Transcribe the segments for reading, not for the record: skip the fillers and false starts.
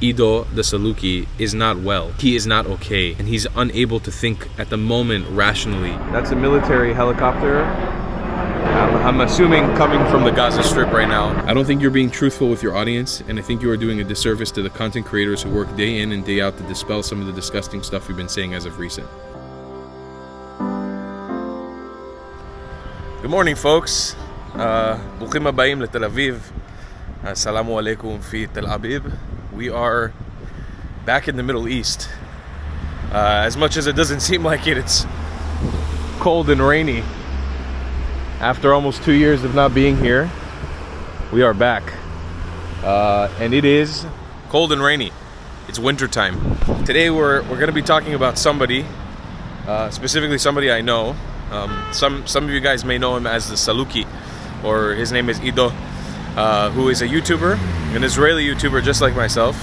Ido, the Salukie, is not well. He is not okay, and he's unable to think at the moment rationally. That's a military helicopter. I'm assuming coming from the Gaza Strip right now. I don't think you're being truthful with your audience, and I think you are doing a disservice to the content creators who work day in and day out to dispel some of the disgusting stuff we've been saying as of recent. Good morning, folks. Bukim habayim le Tel Aviv. Assalamu alaikum fi Tel Aviv. We are back in the Middle East. As much as it doesn't seem like it, it's cold and rainy. After almost 2 years of not being here, we are back. And it is cold and rainy. It's winter time. Today we're going to be talking about somebody, specifically somebody I know. Some of you guys may know him as the Salukie, or his name is Ido, who is a YouTuber, an Israeli YouTuber just like myself.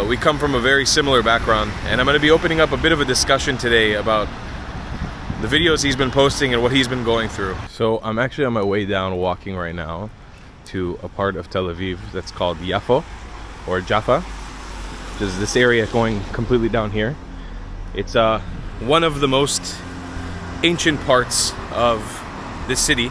We come from a very similar background, and I'm going to be opening up a bit of a discussion today about the videos he's been posting and what he's been going through. So I'm actually on my way down walking right now to a part of Tel Aviv that's called Yafo, or Jaffa, which is this area going completely down here. It's one of the most ancient parts of this city,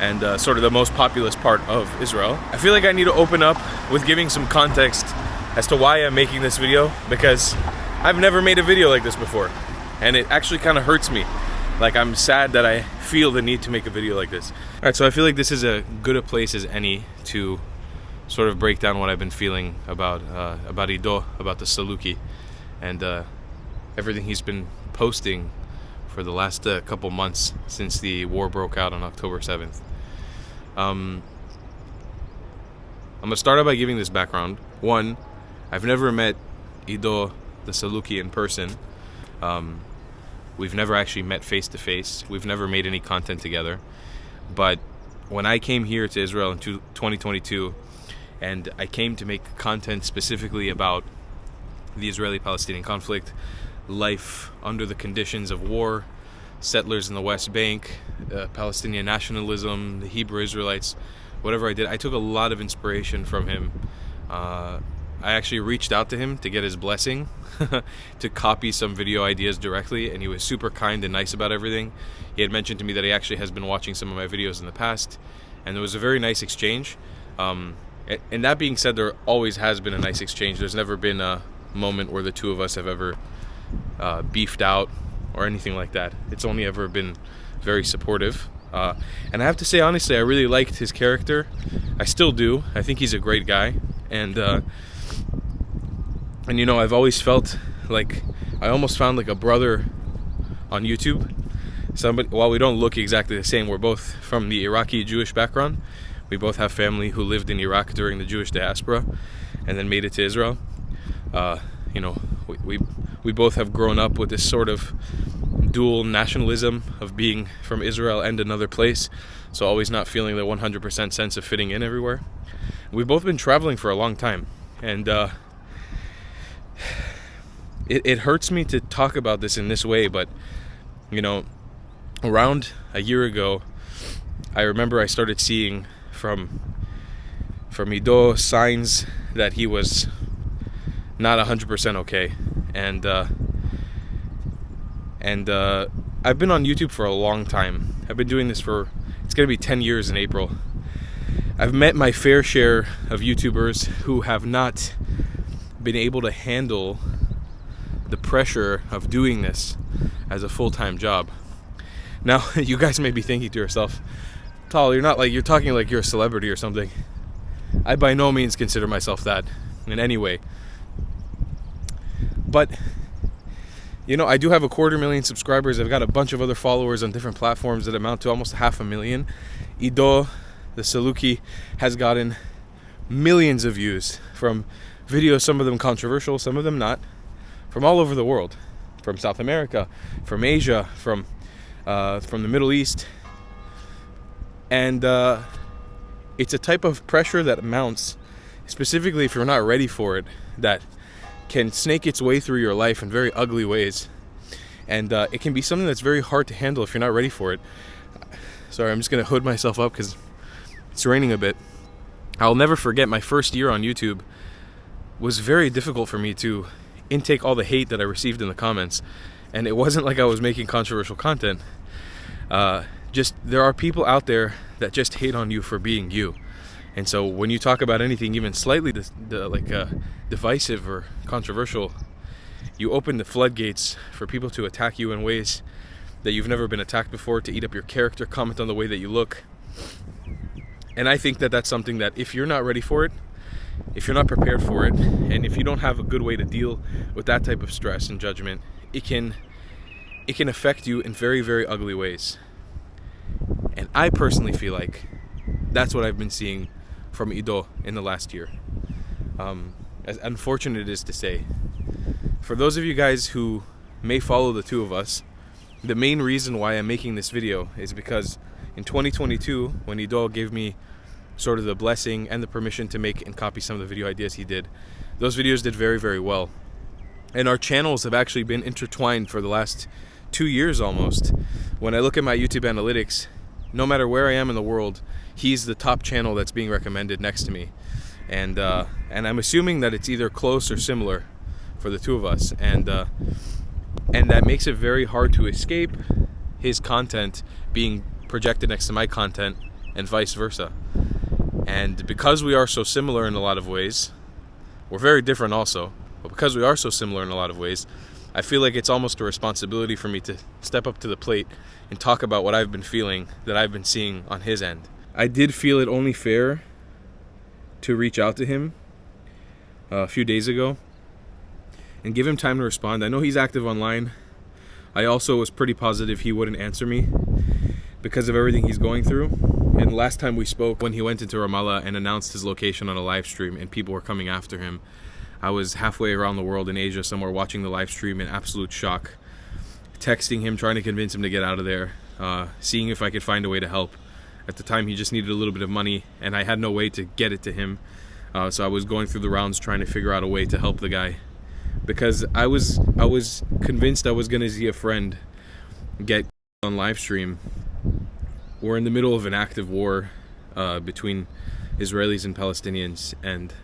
and sort of the most populous part of Israel. I feel like I need to open up with giving some context as to why I'm making this video, because I've never made a video like this before, and it actually kind of hurts me. Like, I'm sad that I feel the need to make a video like this. Alright, so I feel like this is as good a place as any to sort of break down what I've been feeling about Ido, about the Salukie, and everything he's been posting for the last couple months since the war broke out on October 7th. I'm gonna start out by giving this background. One, I've never met Ido, the Salukie, in person. We've never actually met face to face. We've never made any content together. But when I came here to Israel in 2022, and I came to make content specifically about the Israeli-Palestinian conflict, life under the conditions of war, settlers in the West Bank, Palestinian nationalism, the Hebrew Israelites, whatever I did, I took a lot of inspiration from him. I actually reached out to him to get his blessing to copy some video ideas directly, and he was super kind and nice about everything. He had mentioned to me that he actually has been watching some of my videos in the past, and there was a very nice exchange. And that being said, there always has been a nice exchange. There's never been a moment where the two of us have ever beefed out or anything like that. It's only ever been very supportive. And I have to say, honestly, I really liked his character. I still do. I think he's a great guy. And you know, I've always felt like I almost found like a brother on YouTube. Somebody, while we don't look exactly the same, we're both from the Iraqi Jewish background. We both have family who lived in Iraq during the Jewish diaspora and then made it to Israel. You know, we both have grown up with this sort of dual nationalism of being from Israel and another place, so always not feeling the 100% sense of fitting in everywhere. We've both been traveling for a long time, and it hurts me to talk about this in this way, but you know, around a year ago, I remember I started seeing from Ido signs that he was not 100% okay, and I've been on YouTube for a long time. I've been doing this for, it's gonna be 10 years in April. I've met my fair share of YouTubers who have not been able to handle the pressure of doing this as a full-time job. Now, you guys may be thinking to yourself, Tal, you're not like, you're talking like you're a celebrity or something. I by no means consider myself that in any way. But, you know, I do have 250,000 subscribers. I've got a bunch of other followers on different platforms that amount to almost 500,000. Ido, the Salukie, has gotten millions of views from videos, some of them controversial, some of them not, from all over the world, from South America, from Asia, from the Middle East. And it's a type of pressure that mounts, specifically if you're not ready for it, that can snake its way through your life in very ugly ways. And it can be something that's very hard to handle if you're not ready for it. Sorry, I'm just going to hood myself up because it's raining a bit. I'll never forget my first year on YouTube. was very difficult for me to intake all the hate that I received in the comments. And it wasn't like I was making controversial content. Just there are people out there that just hate on you for being you. And so when you talk about anything even slightly divisive or controversial, you open the floodgates for people to attack you in ways that you've never been attacked before, to eat up your character, comment on the way that you look. And I think that that's something that if you're not ready for it, if you're not prepared for it, and if you don't have a good way to deal with that type of stress and judgment, it can affect you in very, very ugly ways. And I personally feel like that's what I've been seeing from Ido in the last year. As unfortunate it is to say, for those of you guys who may follow the two of us, the main reason why I'm making this video is because in 2022, when Ido gave me sort of the blessing and the permission to make and copy some of the video ideas he did, those videos did very, very well. And our channels have actually been intertwined for the last 2 years almost. When I look at my YouTube analytics, no matter where I am in the world, he's the top channel that's being recommended next to me. And I'm assuming that it's either close or similar for the two of us. And that makes it very hard to escape his content being projected next to my content and vice versa. And because we are so similar in a lot of ways, we're very different also, but because we are so similar in a lot of ways, I feel like it's almost a responsibility for me to step up to the plate and talk about what I've been feeling, that I've been seeing on his end. I did feel it only fair to reach out to him a few days ago and give him time to respond. I know he's active online. I also was pretty positive he wouldn't answer me because of everything he's going through. And last time we spoke, when he went into Ramallah and announced his location on a live stream and people were coming after him, I was halfway around the world in Asia somewhere watching the live stream in absolute shock, texting him, trying to convince him to get out of there, seeing if I could find a way to help. At the time, he just needed a little bit of money, and I had no way to get it to him. So I was going through the rounds trying to figure out a way to help the guy, because I was convinced I was going to see a friend get on live stream. We're in the middle of an active war between Israelis and Palestinians, and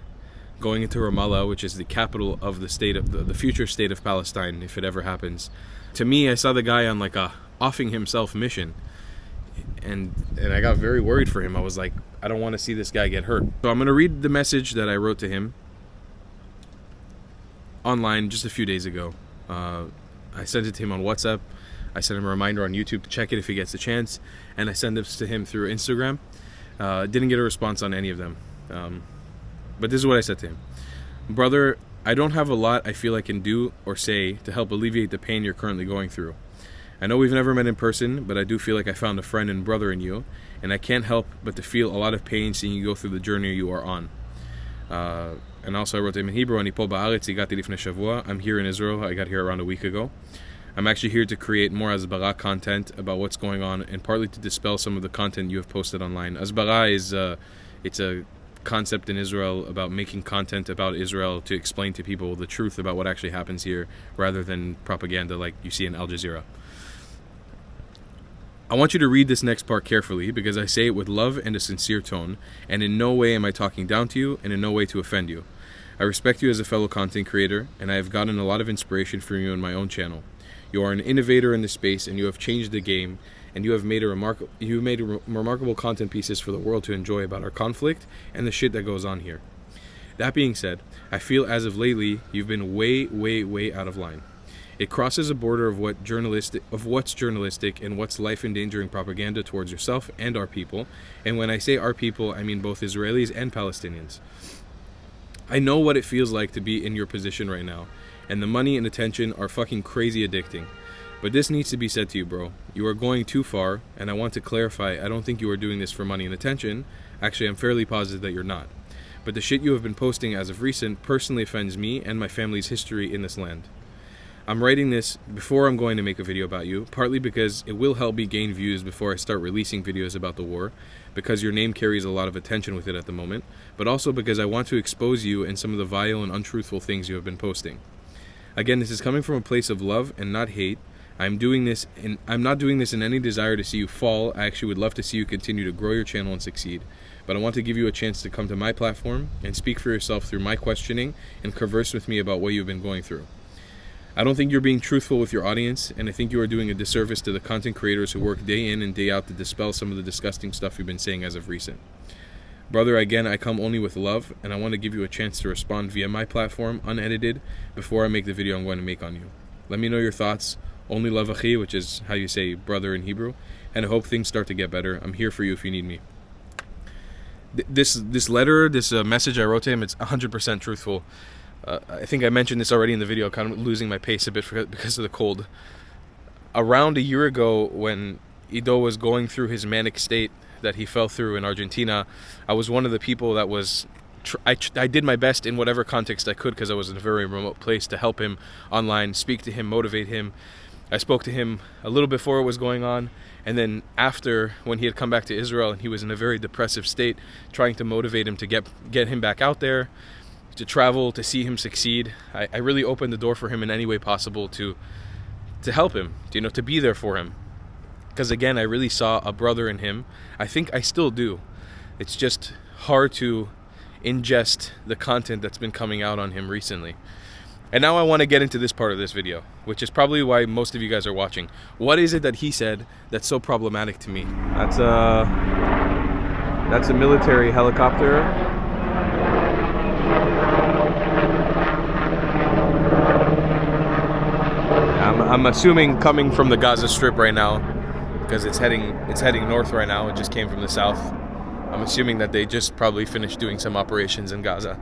going into Ramallah, which is the capital of the state of the future state of Palestine, if it ever happens. To me, I saw the guy on like a offing himself mission, and I got very worried for him. I was like, I don't want to see this guy get hurt. So I'm going to read the message that I wrote to him online just a few days ago. I sent it to him on WhatsApp. I sent him a reminder on YouTube to check it if he gets a chance, and I sent this to him through Instagram. Didn't get a response on any of them. But this is what I said to him. Brother, I don't have a lot I feel I can do or say to help alleviate the pain you're currently going through. I know we've never met in person, but I do feel like I found a friend and brother in you, and I can't help but to feel a lot of pain seeing you go through the journey you are on. And also I wrote to him in Hebrew, I'm here in Israel. I got here around a week ago. I'm actually here to create more Asbara content about what's going on, and partly to dispel some of the content you have posted online. Asbara is it's a concept in Israel about making content about Israel to explain to people the truth about what actually happens here, rather than propaganda like you see in Al Jazeera. I want you to read this next part carefully, because I say it with love and a sincere tone, and in no way am I talking down to you, and in no way to offend you. I respect you as a fellow content creator, and I have gotten a lot of inspiration from you on my own channel. You are an innovator in this space, and you have changed the game, and you have made remarkable content pieces for the world to enjoy about our conflict and the shit that goes on here. That being said, I feel as of lately you've been way, way, way out of line. It crosses a border of what's journalistic and what's life-endangering propaganda towards yourself and our people. And when I say our people, I mean both Israelis and Palestinians. I know what it feels like to be in your position right now, and the money and attention are fucking crazy addicting. But this needs to be said to you, bro. You are going too far, and I want to clarify, I don't think you are doing this for money and attention. Actually, I'm fairly positive that you're not. But the shit you have been posting as of recent personally offends me and my family's history in this land. I'm writing this before I'm going to make a video about you, partly because it will help me gain views before I start releasing videos about the war, because your name carries a lot of attention with it at the moment, but also because I want to expose you and some of the vile and untruthful things you have been posting. Again, this is coming from a place of love and not hate. I'm not doing this in any desire to see you fall. I actually would love to see you continue to grow your channel and succeed. but I want to give you a chance to come to my platform and speak for yourself through my questioning and converse with me about what you've been going through. I don't think you're being truthful with your audience, and I think you are doing a disservice to the content creators who work day in and day out to dispel some of the disgusting stuff you've been saying as of recent. Brother, again, I come only with love, and I want to give you a chance to respond via my platform, unedited, before I make the video I'm going to make on you. Let me know your thoughts. Only love akhi, which is how you say brother in Hebrew, and I hope things start to get better. I'm here for you if you need me. This letter, this message I wrote to him, it's 100% truthful. I think I mentioned this already in the video, kind of losing my pace a bit because of the cold. Around a year ago, when Ido was going through his manic state that he fell through in Argentina, I was one of the people that was... I did my best in whatever context I could, because I was in a very remote place, to help him online, speak to him, motivate him. I spoke to him a little before it was going on, and then after, when he had come back to Israel and he was in a very depressive state, trying to motivate him to get him back out there, to travel, to see him succeed. I really opened the door for him in any way possible to help him, to be there for him. Because again, I really saw a brother in him. I think I still do. It's just hard to ingest the content that's been coming out on him recently. And now I want to get into this part of this video, which is probably why most of you guys are watching. What is it that he said that's so problematic to me? That's a military helicopter. I'm assuming coming from the Gaza Strip right now, because it's heading north right now. It just came from the south. I'm assuming that they just probably finished doing some operations in Gaza.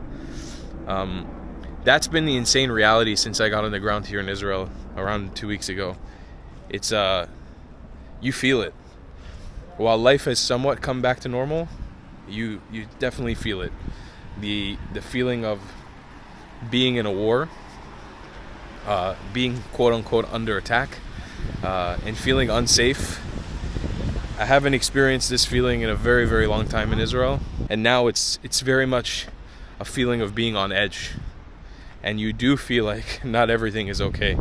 That's been the insane reality since I got on the ground here in Israel around 2 weeks ago. It's you feel it. While life has somewhat come back to normal, you definitely feel it. The feeling of being in a war, being quote unquote under attack, and feeling unsafe. I haven't experienced this feeling in a very, very long time in Israel, and now it's very much a feeling of being on edge. And you do feel like not everything is okay,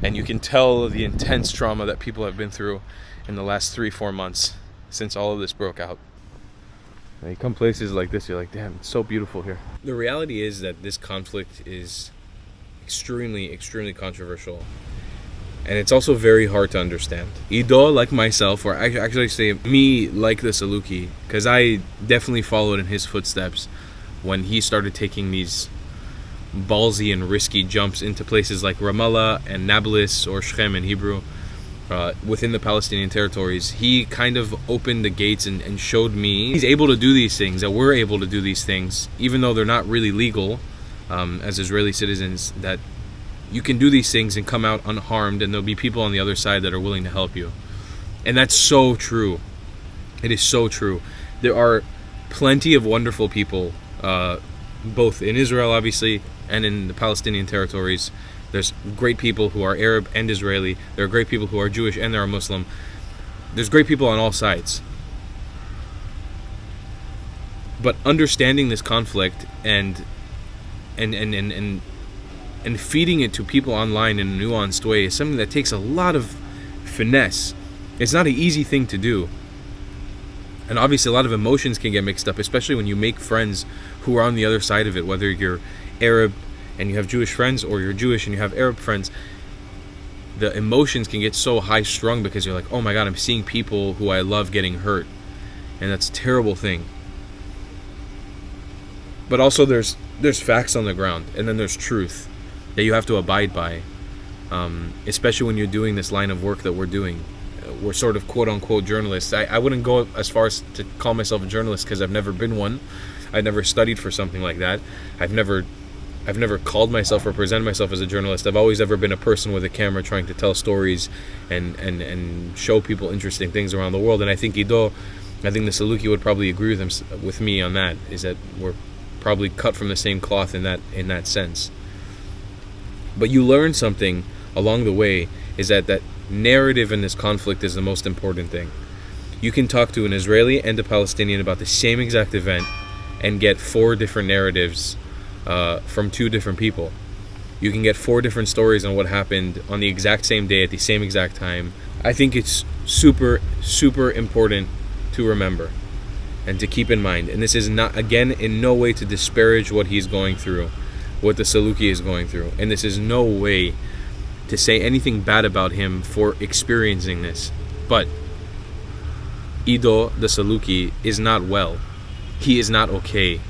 and you can tell the intense trauma that people have been through in the last 3-4 months since all of this broke out. And you come places like this, you're like, damn, it's so beautiful here. The reality is that this conflict is extremely, extremely controversial. And it's also very hard to understand. Ido, like myself, or I actually say me, like the Salukie, because I definitely followed in his footsteps when he started taking these ballsy and risky jumps into places like Ramallah and Nablus, or Shechem in Hebrew, within the Palestinian territories. He kind of opened the gates and showed me he's able to do these things, that we're able to do these things, even though they're not really legal as Israeli citizens, that you can do these things and come out unharmed, and there'll be people on the other side that are willing to help you. And that's so true. It is so true. There are plenty of wonderful people, both in Israel, obviously, and in the Palestinian territories. There's great people who are Arab and Israeli. There are great people who are Jewish and they are Muslim. There's great people on all sides. But understanding this conflict and feeding it to people online in a nuanced way is something that takes a lot of finesse. It's not an easy thing to do. And obviously a lot of emotions can get mixed up, especially when you make friends who are on the other side of it, whether you're Arab and you have Jewish friends, or you're Jewish and you have Arab friends. The emotions can get so high strung because you're like, oh my God, I'm seeing people who I love getting hurt. And that's a terrible thing. But also there's facts on the ground, and then there's truth that you have to abide by, especially when you're doing this line of work that we're doing. We're sort of quote-unquote journalists. I wouldn't go as far as to call myself a journalist, because I've never been one. I've never studied for something like that. I've never called myself or presented myself as a journalist. I've always ever been a person with a camera trying to tell stories and show people interesting things around the world. And I think the Salukie would probably agree with me on that, is that we're probably cut from the same cloth in that sense. But you learn something along the way, is that narrative in this conflict is the most important thing. You can talk to an Israeli and a Palestinian about the same exact event and get 4 different narratives from 2 different people. You can get 4 different stories on what happened on the exact same day at the same exact time. I think it's super, super important to remember and to keep in mind, and this is not, again, in no way to disparage what he's going through, what the Salukie is going through, and this is no way to say anything bad about him for experiencing this, but Ido, the Salukie, is not well. He is not okay,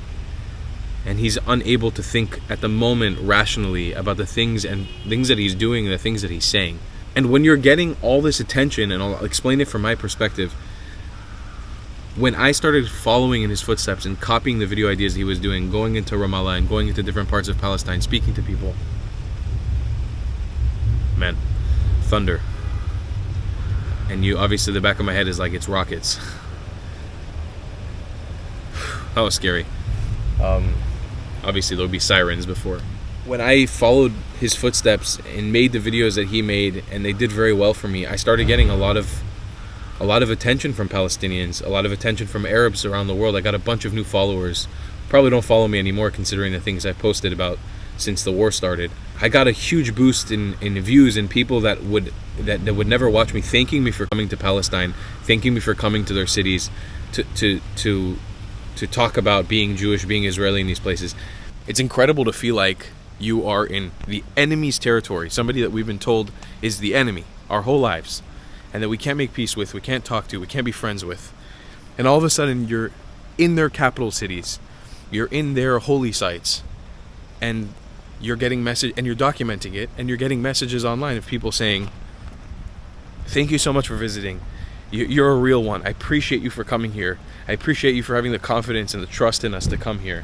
and he's unable to think at the moment rationally about the things that he's doing and the things that he's saying. And when you're getting all this attention, and I'll explain it from my perspective, when I started following in his footsteps and copying the video ideas he was doing, going into Ramallah and going into different parts of Palestine, speaking to people, man, thunder. And you, obviously, the back of my head is like it's rockets. That was scary. Obviously, there'll be sirens before. When I followed his footsteps and made the videos that he made, and they did very well for me, I started getting a lot of attention from Palestinians, a lot of attention from Arabs around the world. I got a bunch of new followers. Probably don't follow me anymore, considering the things I posted about since the war started. I got a huge boost in views, and people that would never watch me thanking me for coming to Palestine, thanking me for coming to their cities to talk about being Jewish, being Israeli in these places. It's incredible to feel like you are in the enemy's territory, somebody that we've been told is the enemy our whole lives, and that we can't make peace with, we can't talk to, we can't be friends with. And all of a sudden you're in their capital cities, you're in their holy sites, and you're getting and you're documenting it, and you're getting messages online of people saying, thank you so much for visiting. You're a real one. I appreciate you for coming here. I appreciate you for having the confidence and the trust in us to come here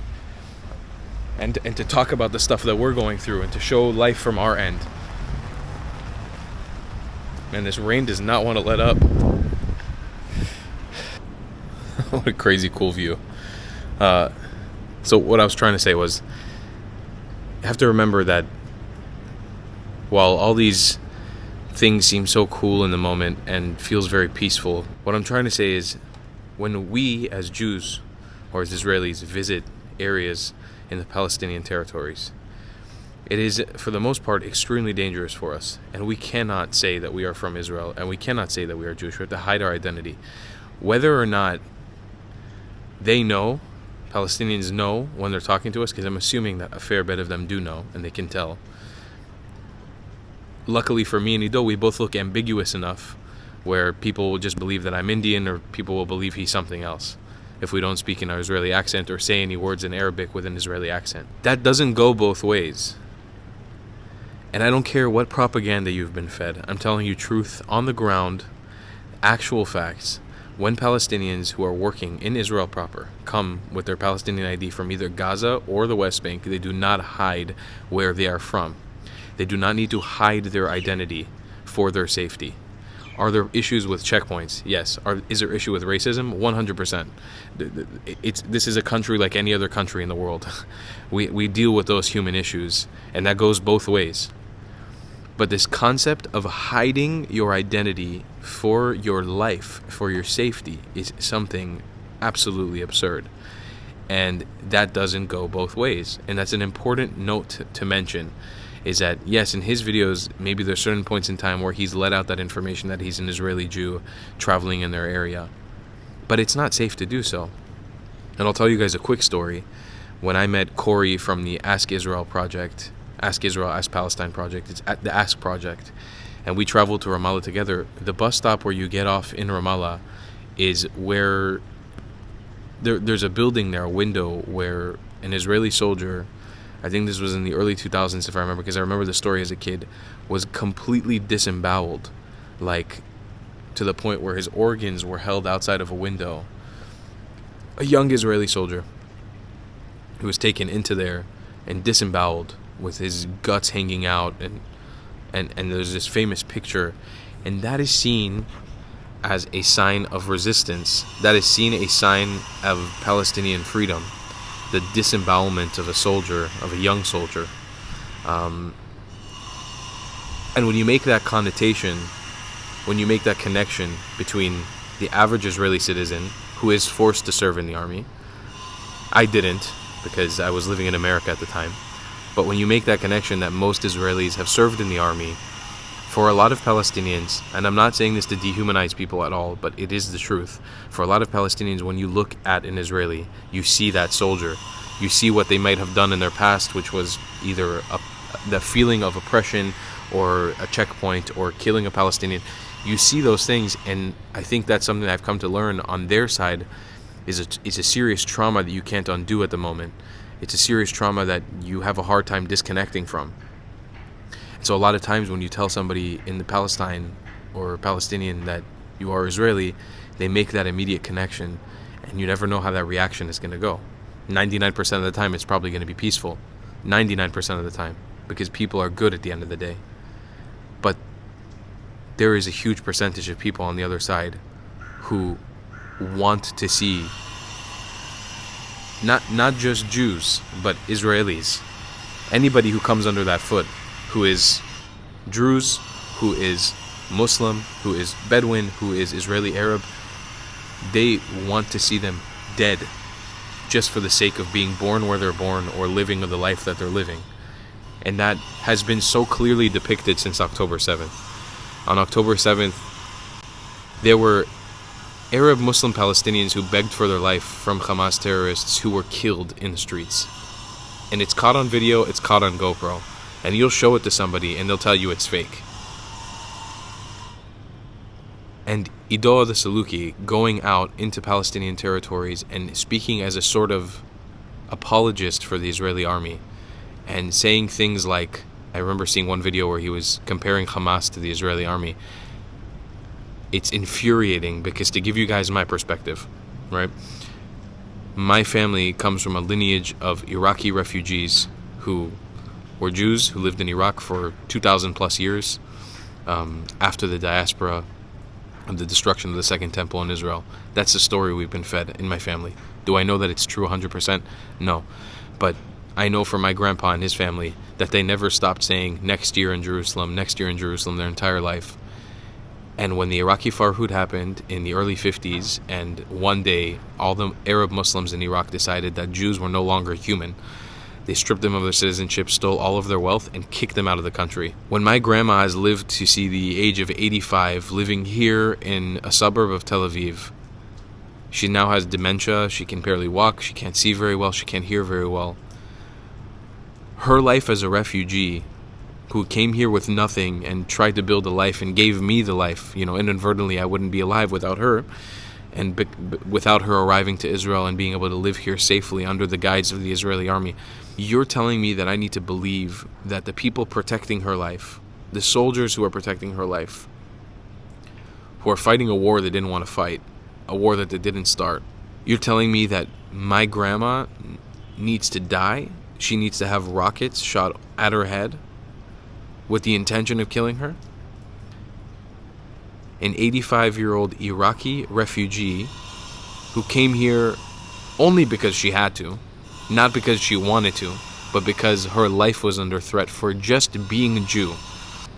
and to talk about the stuff that we're going through and to show life from our end. Man, this rain does not want to let up. What a crazy cool view. So what I was trying to say was, you have to remember that while all these things seem so cool in the moment and feels very peaceful, what I'm trying to say is, when we as Jews or as Israelis visit areas in the Palestinian territories, it is, for the most part, extremely dangerous for us. And we cannot say that we are from Israel, and we cannot say that we are Jewish. We have to hide our identity. Whether or not they know, Palestinians know when they're talking to us, because I'm assuming that a fair bit of them do know, and they can tell. Luckily for me and Ido, we both look ambiguous enough where people will just believe that I'm Indian, or people will believe he's something else if we don't speak in our Israeli accent or say any words in Arabic with an Israeli accent. That doesn't go both ways. And I don't care what propaganda you've been fed. I'm telling you truth on the ground, actual facts. When Palestinians who are working in Israel proper come with their Palestinian ID from either Gaza or the West Bank, they do not hide where they are from. They do not need to hide their identity for their safety. Are there issues with checkpoints? Yes. Is there issue with racism? 100%. This is a country like any other country in the world. We deal with those human issues, and that goes both ways. But this concept of hiding your identity for your life, for your safety, is something absolutely absurd. And that doesn't go both ways. And that's an important note to mention, is that, yes, in his videos, maybe there's certain points in time where he's let out that information that he's an Israeli Jew traveling in their area. But it's not safe to do so. And I'll tell you guys a quick story. When I met Corey from the Ask Israel project, Ask Israel, Ask Palestine project, it's at the Ask project, and we traveled to Ramallah together, the bus stop where you get off in Ramallah is where there's a building there, a window, where an Israeli soldier, I think this was in the early 2000s if I remember, because I remember the story as a kid, was completely disemboweled, like to the point where his organs were held outside of a window. A young Israeli soldier who was taken into there and disemboweled with his guts hanging out, and there's this famous picture, and that is seen as a sign of resistance. That is seen a sign of Palestinian freedom. The disembowelment of a soldier, of a young soldier. And when you make that connotation, when you make that connection between the average Israeli citizen who is forced to serve in the army, I didn't, because I was living in America at the time, but when you make that connection that most Israelis have served in the army For a lot of Palestinians, and I'm not saying this to dehumanize people at all, but it is the truth. For a lot of Palestinians, when you look at an Israeli, you see that soldier. You see what they might have done in their past, which was either the feeling of oppression or a checkpoint or killing a Palestinian. You see those things, and I think that's something that I've come to learn on their side is a serious trauma that you can't undo at the moment. It's a serious trauma that you have a hard time disconnecting from. So a lot of times when you tell somebody in the Palestine or Palestinian that you are Israeli, they make that immediate connection, and you never know how that reaction is going to go. 99% of the time it's probably going to be peaceful. 99% of the time, because people are good at the end of the day. But there is a huge percentage of people on the other side who want to see not just Jews, but Israelis. Anybody who comes under that foot, who is Druze, who is Muslim, who is Bedouin, who is Israeli Arab, they want to see them dead just for the sake of being born where they're born or living the life that they're living. And that has been so clearly depicted since October 7th. On October 7th, there were Arab Muslim Palestinians who begged for their life from Hamas terrorists who were killed in the streets. And it's caught on video, it's caught on GoPro. And you'll show it to somebody and they'll tell you it's fake. And Ido the Salukie going out into Palestinian territories and speaking as a sort of apologist for the Israeli army and saying things like, I remember seeing one video where he was comparing Hamas to the Israeli army. It's infuriating because, to give you guys my perspective, right? My family comes from a lineage of Iraqi refugees who were Jews who lived in Iraq for 2,000 plus years after the diaspora of the destruction of the Second Temple in Israel. That's the story we've been fed in my family. Do I know that it's true 100%? No. But I know from my grandpa and his family that they never stopped saying next year in Jerusalem their entire life. And when the Iraqi Farhud happened in the early 50s, and one day all the Arab Muslims in Iraq decided that Jews were no longer human, they stripped them of their citizenship, stole all of their wealth, and kicked them out of the country. When my grandma has lived to see the age of 85, living here in a suburb of Tel Aviv, she now has dementia, she can barely walk, she can't see very well, she can't hear very well. Her life as a refugee who came here with nothing and tried to build a life and gave me the life, inadvertently I wouldn't be alive without her, and without her arriving to Israel and being able to live here safely under the guidance of the Israeli army. You're telling me that I need to believe that the people protecting her life, the soldiers who are protecting her life, who are fighting a war they didn't want to fight, a war that they didn't start, you're telling me that my grandma needs to die? She needs to have rockets shot at her head with the intention of killing her? An 85-year-old Iraqi refugee who came here only because she had to, not because she wanted to, but because her life was under threat for just being a Jew.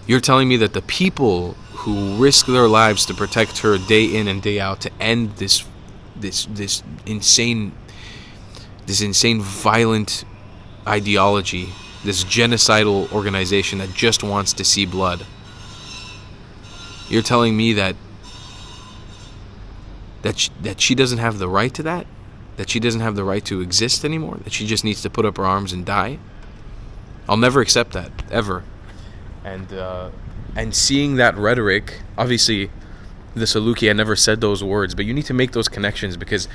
You're telling me that the people who risk their lives to protect her day in and day out to end this insane violent ideology, this genocidal organization that just wants to see blood, you're telling me that she doesn't have the right to that? That she doesn't have the right to exist anymore? That she just needs to put up her arms and die? I'll never accept that, ever. And seeing that rhetoric, obviously, the Salukie, I never said those words, but you need to make those connections, because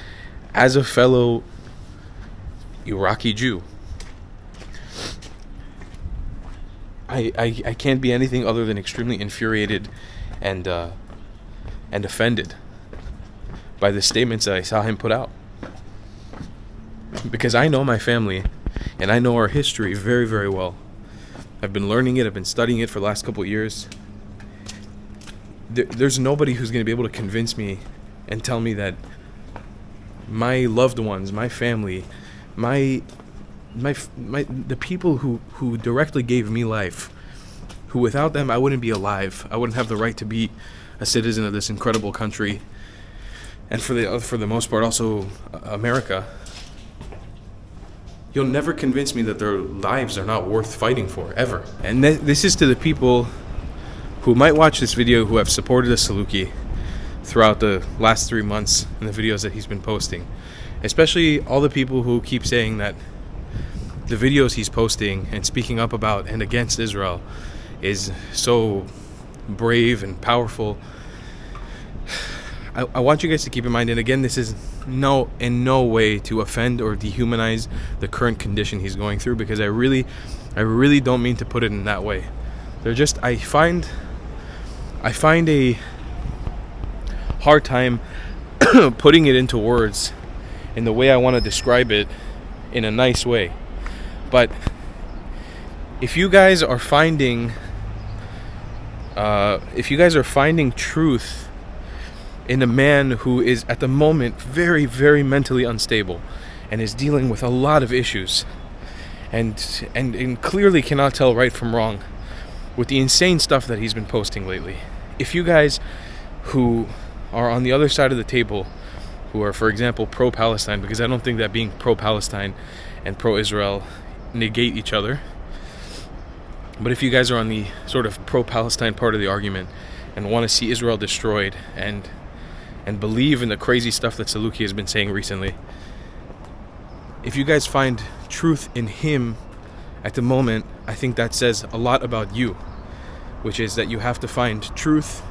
as a fellow Iraqi Jew, I can't be anything other than extremely infuriated and offended by the statements that I saw him put out. Because I know my family and I know our history very, very well. I've been learning it, I've been studying it for the last couple of years. There's nobody who's going to be able to convince me and tell me that my loved ones, my family, the people who directly gave me life, who without them I wouldn't be alive, I wouldn't have the right to be a citizen of this incredible country, and for the most part also America. You'll never convince me that their lives are not worth fighting for, ever. And this is to the people who might watch this video who have supported the Salukie throughout the last 3 months in the videos that he's been posting. Especially all the people who keep saying that the videos he's posting and speaking up about and against Israel is so brave and powerful. I want you guys to keep in mind, and again, this is in no way to offend or dehumanize the current condition he's going through, because I really don't mean to put it in that way. They're just, I find a hard time putting it into words in the way I want to describe it in a nice way. But if you guys are finding truth in a man who is at the moment very, very mentally unstable and is dealing with a lot of issues and clearly cannot tell right from wrong with the insane stuff that he's been posting lately. If you guys who are on the other side of the table, who are, for example, pro-Palestine, because I don't think that being pro-Palestine and pro-Israel negate each other, but if you guys are on the sort of pro-Palestine part of the argument and want to see Israel destroyed and believe in the crazy stuff that Salukie has been saying recently, if you guys find truth in him at the moment, I think that says a lot about you, which is that you have to find truth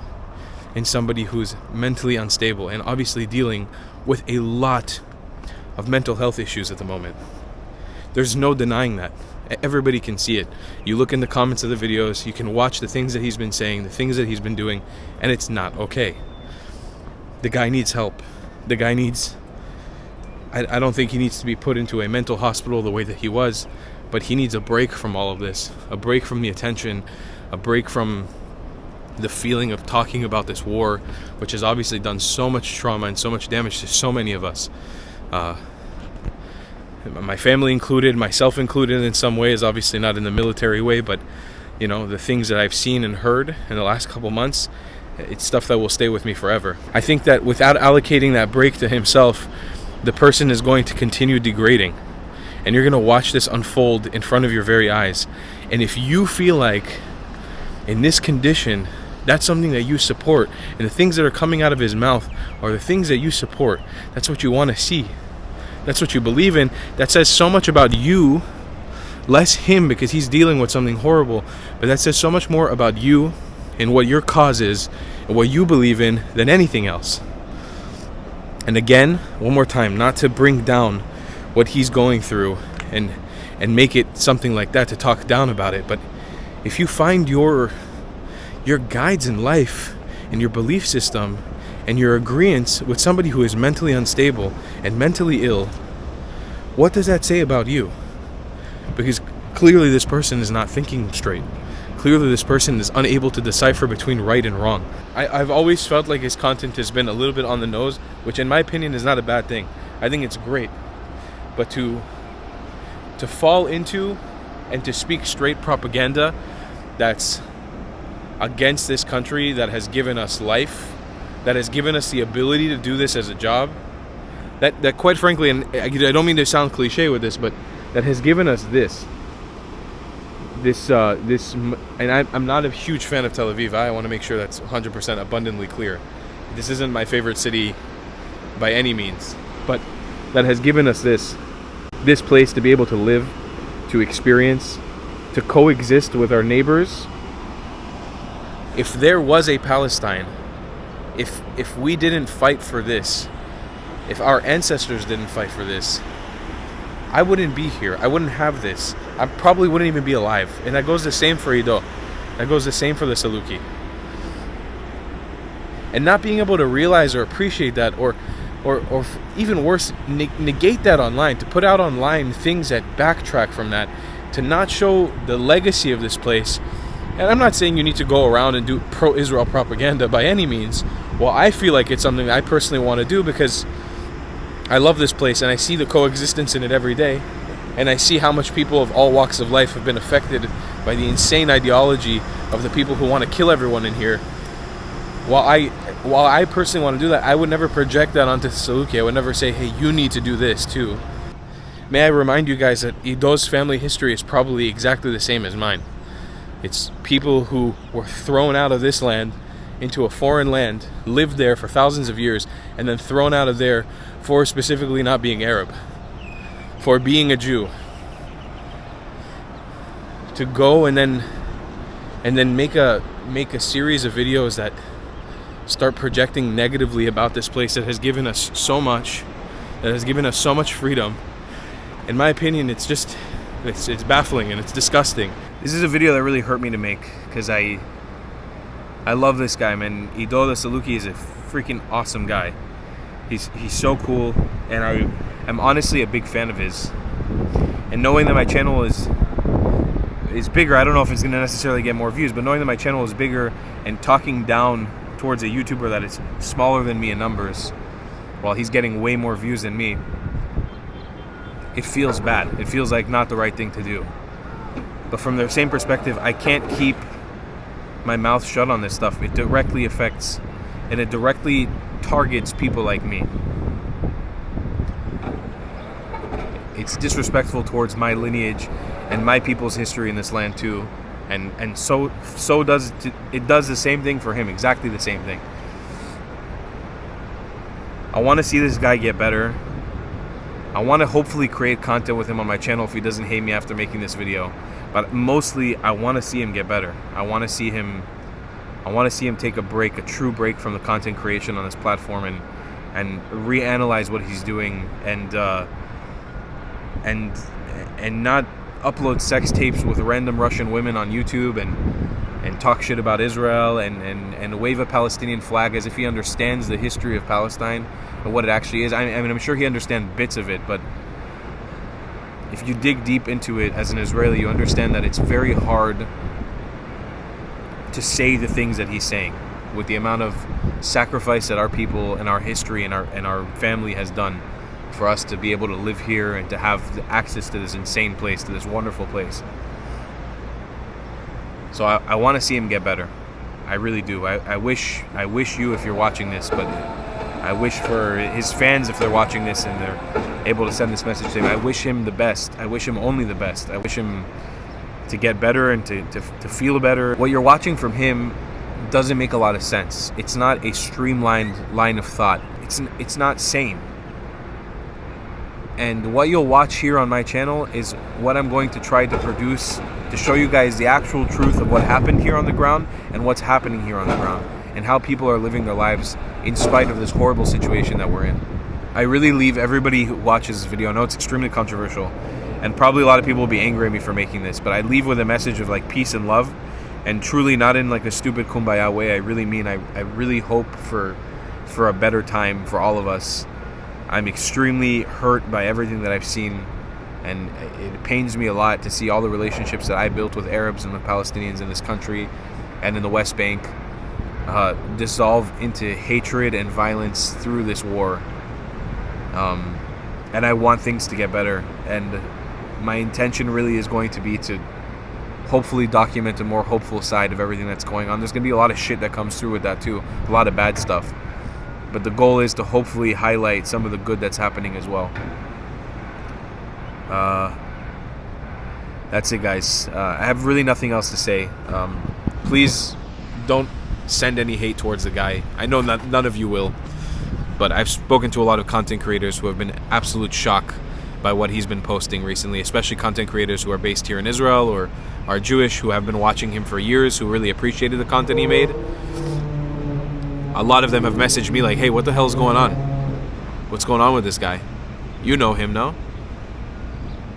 in somebody who's mentally unstable and obviously dealing with a lot of mental health issues at the moment. There's no denying that. Everybody can see it. You look in the comments of the videos, you can watch the things that he's been saying, the things that he's been doing, and it's not okay. The guy needs help. The guy needs... I don't think he needs to be put into a mental hospital the way that he was, but he needs a break from all of this. A break from the attention, a break from the feeling of talking about this war, which has obviously done so much trauma and so much damage to so many of us. My family included, myself included in some ways, obviously not in the military way, but you know, the things that I've seen and heard in the last couple months, it's stuff that will stay with me forever. I think that without allocating that break to himself, the person is going to continue degrading, and you're going to watch this unfold in front of your very eyes. And if you feel like in this condition that's something that you support, and the things that are coming out of his mouth are the things that you support, that's what you want to see, that's what you believe in, that says so much about you, less him because he's dealing with something horrible, but that says so much more about you and what your cause is and what you believe in than anything else. And again, one more time, not to bring down what he's going through and make it something like that to talk down about it, but if you find your guides in life and your belief system and your agreements with somebody who is mentally unstable and mentally ill, what does that say about you? Because clearly this person is not thinking straight. Clearly this person is unable to decipher between right and wrong. I've always felt like his content has been a little bit on the nose, which in my opinion is not a bad thing. I think it's great. But to fall into and to speak straight propaganda that's against this country that has given us life, that has given us the ability to do this as a job, that quite frankly, and I don't mean to sound cliche with this, but that has given us this, and I'm not a huge fan of Tel Aviv. I want to make sure that's 100% abundantly clear. This isn't my favorite city by any means, but that has given us this place to be able to live, to experience, to coexist with our neighbors. If there was a Palestine, if we didn't fight for this, if our ancestors didn't fight for this, I wouldn't be here. I wouldn't have this. I probably wouldn't even be alive. And that goes the same for Ido. That goes the same for the Salukie. And not being able to realize or appreciate that, or even worse, negate that online, to put out online things that backtrack from that, to not show the legacy of this place. And I'm not saying you need to go around and do pro-Israel propaganda by any means. Well, I feel like it's something I personally want to do because I love this place and I see the coexistence in it every day. And I see how much people of all walks of life have been affected by the insane ideology of the people who want to kill everyone in here. While I personally want to do that, I would never project that onto Salukie. I would never say, hey, you need to do this too. May I remind you guys that Ido's family history is probably exactly the same as mine. It's people who were thrown out of this land into a foreign land, lived there for thousands of years, and then thrown out of there for specifically not being Arab, for being a Jew. To go and then make a series of videos that start projecting negatively about this place that has given us so much, that has given us so much freedom. In my opinion, it's baffling and it's disgusting. This is a video that really hurt me to make because I love this guy, man. Ido the Salukie is a freaking awesome guy. He's so cool, and I'm honestly a big fan of his. And knowing that my channel is bigger, I don't know if it's going to necessarily get more views, but knowing that my channel is bigger and talking down towards a YouTuber that is smaller than me in numbers, while he's getting way more views than me, it feels bad. It feels like not the right thing to do. But from the same perspective, I can't keep my mouth shut on this stuff. It directly affects and it directly targets people like me. It's disrespectful towards my lineage and my people's history in this land too. And so does it does the same thing for him, exactly the same thing. I want to see this guy get better. I want to hopefully create content with him on my channel if he doesn't hate me after making this video. But mostly, I want to see him get better. I want to see him take a break, a true break from the content creation on this platform, and reanalyze what he's doing, and not upload sex tapes with random Russian women on YouTube and talk shit about Israel and wave a Palestinian flag as if he understands the history of Palestine and what it actually is. I mean, I'm sure he understands bits of it, but if you dig deep into it as an Israeli, you understand that it's very hard to say the things that he's saying with the amount of sacrifice that our people and our history and our family has done for us to be able to live here and to have access to this insane place, to this wonderful place. So I want to see him get better. I really do. I wish you, if you're watching this, but I wish for his fans, if they're watching this and they're able to send this message to him, I wish him the best. I wish him only the best. I wish him to get better and to feel better. What you're watching from him doesn't make a lot of sense. It's not a streamlined line of thought. It's not sane. And what you'll watch here on my channel is what I'm going to try to produce to show you guys the actual truth of what happened here on the ground and what's happening here on the ground and how people are living their lives in spite of this horrible situation that we're in. I really leave everybody who watches this video, I know it's extremely controversial and probably a lot of people will be angry at me for making this, but I leave with a message of like peace and love, and truly not in like a stupid kumbaya way. I really mean, I really hope for a better time for all of us. I'm extremely hurt by everything that I've seen, and it pains me a lot to see all the relationships that I built with Arabs and with Palestinians in this country and in the West Bank dissolve into hatred and violence through this war. And I want things to get better, and my intention really is going to be to hopefully document a more hopeful side of everything that's going on. There's going to be a lot of shit that comes through with that too, a lot of bad stuff. But the goal is to hopefully highlight some of the good that's happening as well. That's it, guys. I have really nothing else to say. Please don't send any hate towards the guy. I know none of you will. But I've spoken to a lot of content creators who have been absolute shock by what he's been posting recently, especially content creators who are based here in Israel or are Jewish, who have been watching him for years, who really appreciated the content he made. A lot of them have messaged me like, hey, what the hell's going on? What's going on with this guy? You know him, no?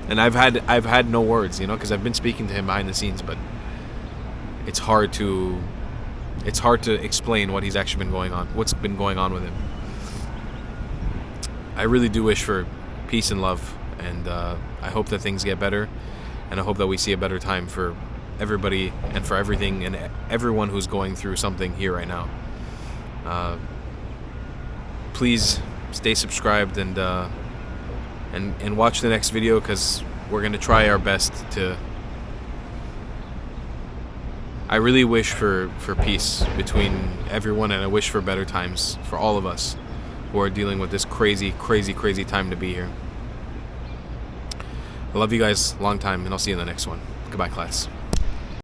And I've had no words, because I've been speaking to him behind the scenes, but it's hard to explain what he's actually been going on, what's been going on with him. I really do wish for peace and love, and I hope that things get better, and I hope that we see a better time for everybody and for everything and everyone who's going through something here right now. Please stay subscribed and watch the next video, because we're going to try our best to... I really wish for peace between everyone, and I wish for better times for all of us who are dealing with this crazy, crazy, crazy time to be here. I love you guys, long time, and I'll see you in the next one. Goodbye, class.